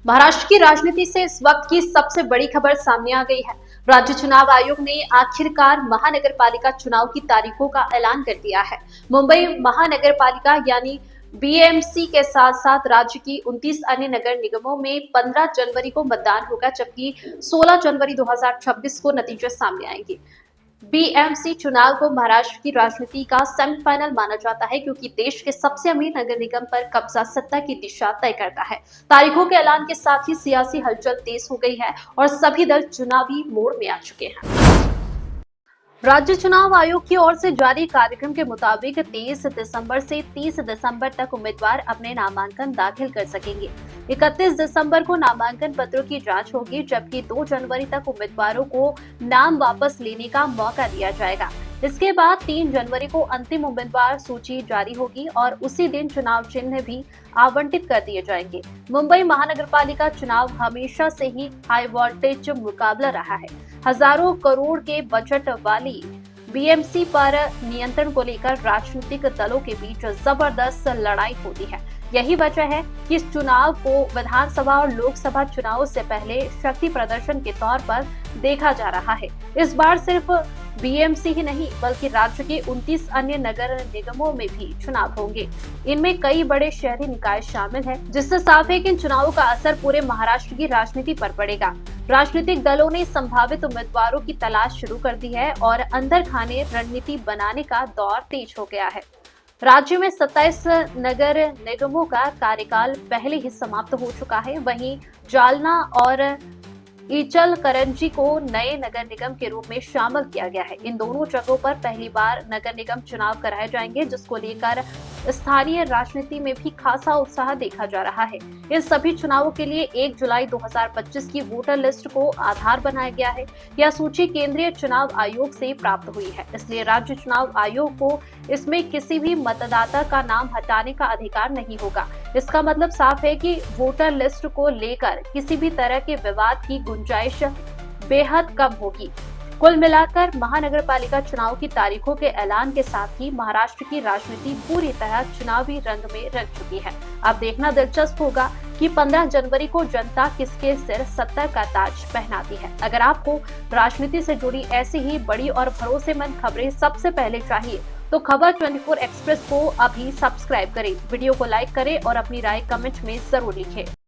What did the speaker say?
महाराष्ट्र की राजनीति से इस वक्त की सबसे बड़ी खबर सामने आ गई है। राज्य चुनाव आयोग ने आखिरकार महानगर पालिका चुनाव की तारीखों का ऐलान कर दिया है। मुंबई महानगर पालिका यानी बीएमसी के साथ साथ राज्य की 29 अन्य नगर निगमों में 15 जनवरी को मतदान होगा, जबकि 16 जनवरी 2026 को नतीजे सामने आएंगे। बीएमसी चुनाव को महाराष्ट्र की राजनीति का सेमीफाइनल माना जाता है, क्योंकि देश के सबसे अमीर नगर निगम पर कब्जा सत्ता की दिशा तय करता है। तारीखों के ऐलान के साथ ही सियासी हलचल तेज हो गई है और सभी दल चुनावी मोड़ में आ चुके हैं। राज्य चुनाव आयोग की ओर से जारी कार्यक्रम के मुताबिक 23 दिसंबर से 30 दिसंबर तक उम्मीदवार अपने नामांकन दाखिल कर सकेंगे। 31 दिसंबर को नामांकन पत्रों की जांच होगी, जबकि 2 जनवरी तक उम्मीदवारों को नाम वापस लेने का मौका दिया जाएगा। इसके बाद 3 जनवरी को अंतिम उम्मीदवार सूची जारी होगी और उसी दिन चुनाव चिन्ह भी आवंटित कर दिए जाएंगे। मुंबई महानगरपालिका चुनाव हमेशा से ही हाई वोल्टेज मुकाबला रहा है। हजारों करोड़ के बजट वाली बीएमसी पर नियंत्रण को लेकर राजनीतिक दलों के बीच जबरदस्त लड़ाई होती है। यही वजह है कि इस चुनाव को विधानसभा और लोकसभा चुनाव से पहले शक्ति प्रदर्शन के तौर पर देखा जा रहा है। इस बार सिर्फ बीएमसी ही नहीं, बल्कि राज्य के 29 अन्य नगर निगमों में भी चुनाव होंगे। इनमें कई बड़े शहरी निकाय शामिल हैं, जिससे साफ है कि इन चुनावों का असर पूरे महाराष्ट्र की राजनीति पर पड़ेगा। राजनीतिक दलों ने संभावित उम्मीदवारों की तलाश शुरू कर दी है और अंदर खाने रणनीति बनाने का दौर तेज हो गया है। राज्य में 27 नगर निगमों का कार्यकाल पहले ही समाप्त हो चुका है। वहीं जालना और इचलकरंजी को नए नगर निगम के रूप में शामिल किया गया है। इन दोनों जगहों पर पहली बार नगर निगम चुनाव कराए जाएंगे, जिसको लेकर स्थानीय राजनीति में भी खासा उत्साह देखा जा रहा है। इन सभी चुनावों के लिए 1 जुलाई 2025 की वोटर लिस्ट को आधार बनाया गया है। यह सूची केंद्रीय चुनाव आयोग से प्राप्त हुई है, इसलिए राज्य चुनाव आयोग को इसमें किसी भी मतदाता का नाम हटाने का अधिकार नहीं होगा। इसका मतलब साफ है कि वोटर लिस्ट को लेकर किसी भी तरह के विवाद की गुंजाइश बेहद कम होगी। कुल मिलाकर महानगरपालिका चुनाव की तारीखों के ऐलान के साथ ही महाराष्ट्र की राजनीति पूरी तरह चुनावी रंग में रंग चुकी है। अब देखना दिलचस्प होगा कि 15 जनवरी को जनता किसके सिर सत्ता का ताज पहनाती है। अगर आपको राजनीति से जुड़ी ऐसी ही बड़ी और भरोसेमंद खबरें सबसे पहले चाहिए तो खबर 24 एक्सप्रेस को अभी सब्सक्राइब करें, वीडियो को लाइक करें और अपनी राय कमेंट में जरूर लिखें।